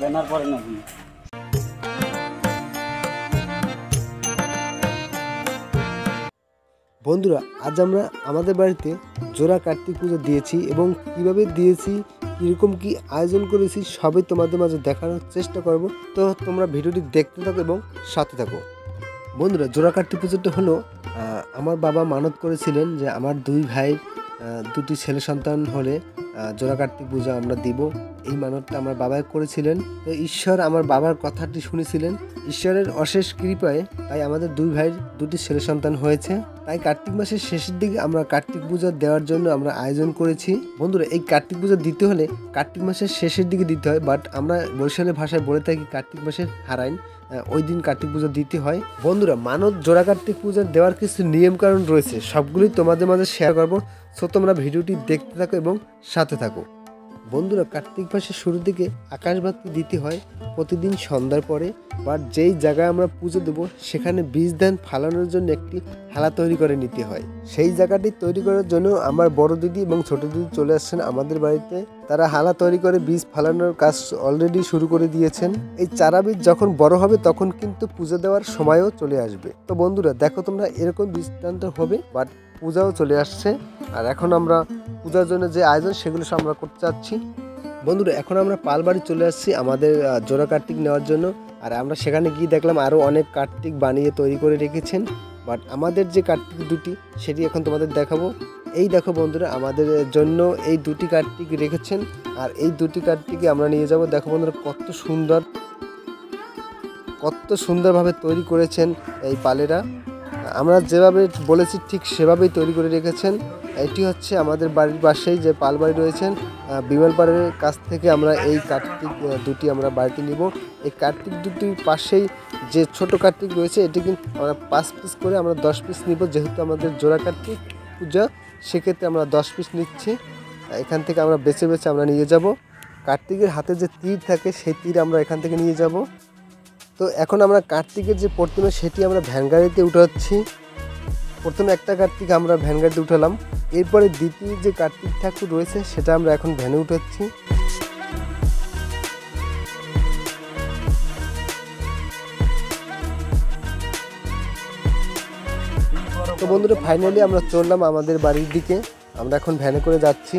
Banner পরে না বন্ধুরা, আজ আমরা আমাদের বাড়িতে জোড়া কার্তিক পুজো দিয়েছি এবং কিভাবে দিয়েছি, কীরকম কি আয়োজন করেছি সবই তোমাদের মাঝে দেখানোর চেষ্টা করব। তো তোমরা ভিডিওটি দেখতে থাকো এবং সাথে থাকো। বন্ধুরা, জোড়া কার্তিক পুজোটা হলো আমার বাবা মানত করেছিলেন যে আমার দুই ভাইয়ের দুটি ছেলে সন্তান হলে জোড়া কার্তিক পুজো আমরা দিব। এই মানতটা আমার বাবাই করেছিলেন। তো ঈশ্বর আমার বাবার কথাটি শুনেছিলেন। ঈশ্বরের অশেষ কৃপায় তাই আমাদের দুই ভাইয়ের দুটি ছেলে সন্তান হয়েছে। তাই কার্তিক মাসের শেষের দিকে আমরা কার্তিক পূজা দেওয়ার জন্য আমরা আয়োজন করেছি। বন্ধুরা, এই কার্তিক পূজা দিতে হলে কার্তিক মাসের শেষের দিকে দিতে হয়, বাট আমরা বরিশালের ভাষায় বলে থাকি কার্তিক মাসের হারাইন, ওই দিন কার্তিক পুজো দিতে হয়। বন্ধুরা, মানত জোড়া কার্তিক পূজা দেওয়ার কিছু নিয়ম কারণ রয়েছে, সবগুলি তোমাদের মাঝে শেয়ার করবো। সো তোমরা ভিডিওটি দেখতে থাকো এবং সাথে থাকো। বন্ধুরা, কার্তিক মাসের শুরুর দিকে আকাশবাতি দিতে হয় প্রতিদিন সন্ধ্যার পরে। বাট যেই জায়গায় আমরা পুজো দেবো সেখানে বীজ ধান ফালানোর জন্য একটি হালা তৈরি করে নিতে হয়। সেই জায়গাটি তৈরি করার জন্য আমার বড় দিদি এবং ছোট দিদি চলে আসছেন আমাদের বাড়িতে। তারা হালা তৈরি করে বীজ ফালানোর কাজ অলরেডি শুরু করে দিয়েছেন। এই চারা বীজ যখন বড় হবে তখন কিন্তু পুজো দেওয়ার সময়ও চলে আসবে। তো বন্ধুরা দেখো, তোমরা এরকম বীজ টানতে হবে, বাট পূজাও চলে আসছে। আর এখন আমরা পূজার জন্য যে আয়োজন সেগুলো আমরা করতে চাচ্ছি। বন্ধুরা, এখন আমরা পালবাড়ি চলে আসছি আমাদের জোড়া কার্তিক নেওয়ার জন্য। আর আমরা সেখানে গিয়ে দেখলাম আরও অনেক কার্তিক বানিয়ে তৈরি করে রেখেছেন। বাট আমাদের যে কার্তিক দুটি সেটি এখন তোমাদের দেখাবো। এই দেখো বন্ধুরা, আমাদের জন্য এই দুটি কার্তিক রেখেছেন। আর এই দুটি কার্তিকে আমরা নিয়ে যাব। দেখো বন্ধুরা, কত সুন্দরভাবে তৈরি করেছেন এই পালেরা। আমরা যেভাবে বলেছি ঠিক সেভাবেই তৈরি করে রেখেছেন। এটি হচ্ছে আমাদের বাড়ির পাশেই যে পাল বাড়ি রয়েছেন, বিমল পাড়ের কাছ থেকে আমরা এই কার্তিক দুটি আমরা বাড়িতে নিব। এই কার্তিক দুটির পাশেই যে ছোট কার্তিক রয়েছে এটি কিন্তু আমরা 5 পিস করে আমরা 10 পিস নিব। যেহেতু আমাদের জোড়া কার্তিক পূজা, সেক্ষেত্রে আমরা 10 পিস নিচ্ছি। এখান থেকে আমরা বেছে বেছে আমরা নিয়ে যাব। কার্তিকের হাতে যে তীর থাকে সেই তীর আমরা এখান থেকে নিয়ে যাব। তো এখন আমরা কার্তিকের যে প্রতিমা সেটি আমরা ভ্যান গাড়িতে উঠাচ্ছি। প্রথমে একটা কার্তিক আমরা ভ্যান গাড়িতে উঠালাম, এরপরে দ্বিতীয় যে কার্তিক ঠাকুর রয়েছে সেটা আমরা এখন ভ্যানে উঠাচ্ছি। তো বন্ধুরা, ফাইনালি আমরা চললাম আমাদের বাড়ির দিকে। আমরা এখন ভ্যানে করে যাচ্ছি।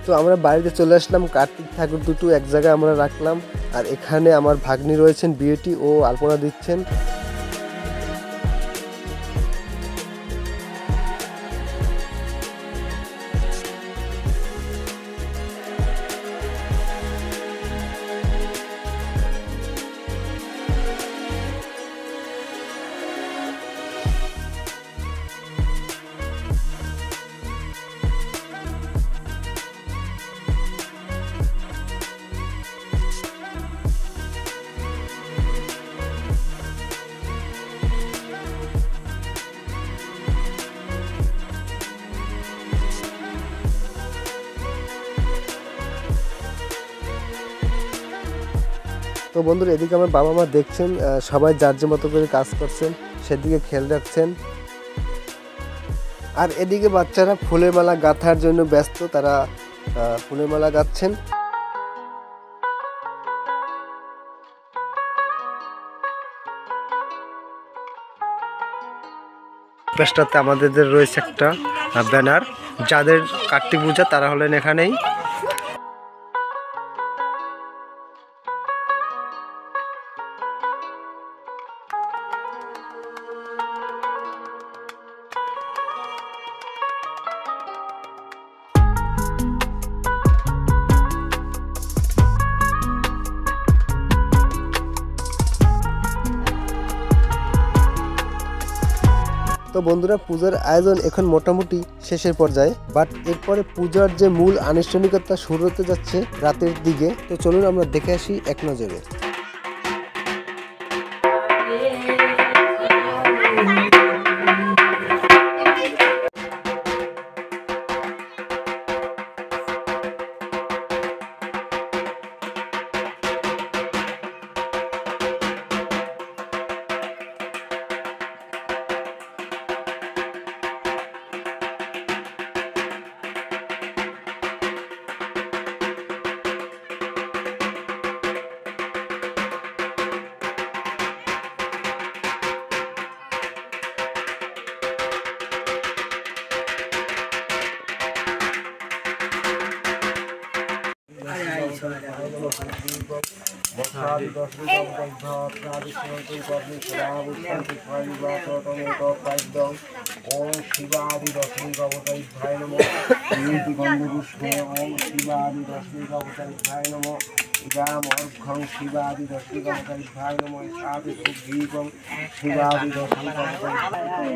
তো আমরা বাড়িতে চলে আসলাম। কার্তিক ঠাকুর দুটো এক জায়গায় আমরা রাখলাম। আর এখানে আমার ভাগ্নি রয়েছেন, বিয়েটি ও আলপনা দিচ্ছেন। তো বন্ধুরা, এদিকে আমার বাবা মা দেখছেন সবাই যার যে মতো করে কাজ করছেন, সেদিকে খেয়াল রাখছেন। আর এদিকে বাচ্চারা ফুলের মালা গাঁথার জন্য ব্যস্ত। তারা ফুলের মালা গাচ্ছেন। পাশটাতে আমাদের রয়েছে একটা ব্যানার, যাদের কার্তিক পূজা তারা হলেন এখানেই। তো বন্ধুরা, পূজার আয়োজন এখন মোটামুটি শেষের পর্যায়ে, বাট এরপরে পূজার যে মূল আনুষ্ঠানিকতা শুরু হতে যাচ্ছে রাতের দিকে। তো চলুন আমরা দেখে আসি এক নজরে। ओम शिवादि दशमी अवतारिकाय नमः। गंधपुष्पे ओम शिवादि दशमी अवतारिकाय नमः। इदाम अर्घं शिवादि दशमी अवतारिकाय नमः। साधु दीपं शिवादि दशमी अवतारिकाय।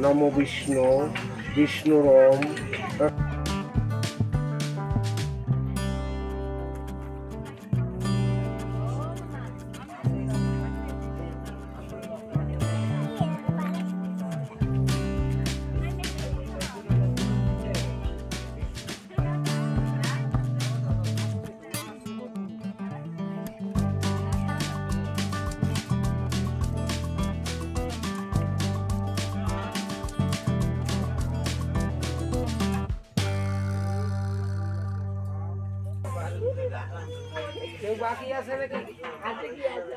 नमो विष्णु विष्णुरम। बाकी আছে নাকি হাতে কি আছে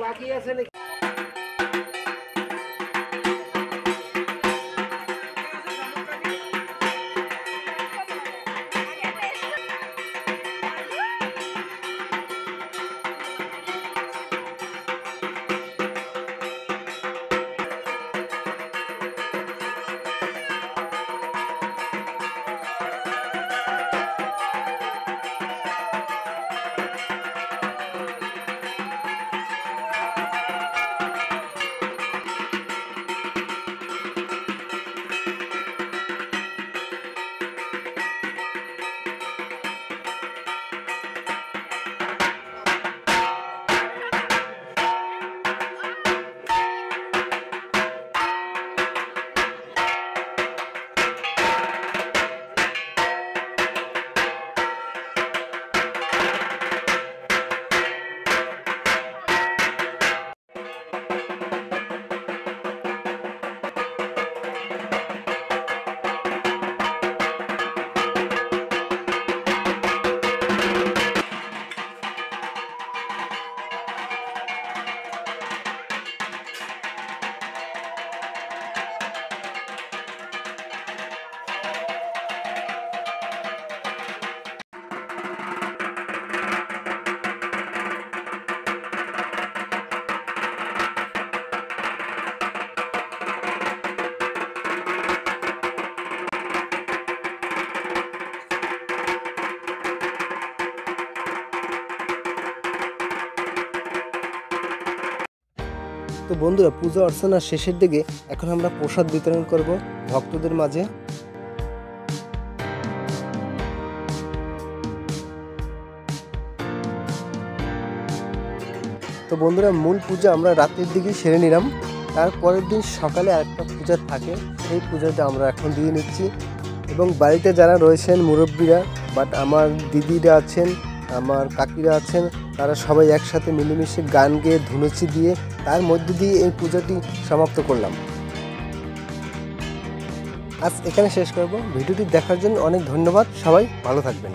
বাকি আছে নাকি তো বন্ধুরা, পূজা অর্চনা শেষের দিকে এখন আমরা প্রসাদ বিতরণ করব ভক্তদের মাঝে। তো বন্ধুরা, মূল পূজা আমরা রাতের দিকে সেরে নিলাম। তারপরের দিন সকালে আরেকটা পূজা থাকে, সেই পূজাটা আমরা এখন দিয়ে নিচ্ছি। এবং বাড়িতে যারা রয়েছেন মুরব্বীরা, বাট আমার দিদিরা আছেন, আমার কাকিরা আছেন, তারা সবাই একসাথে মিলেমিশে গান গেয়ে ধুনুচি দিয়ে তার মধ্যে দিয়ে এই পূজাটি সমাপ্ত করলাম। আজ এখানে শেষ করব। ভিডিওটি দেখার জন্য অনেক ধন্যবাদ। সবাই ভালো থাকবেন।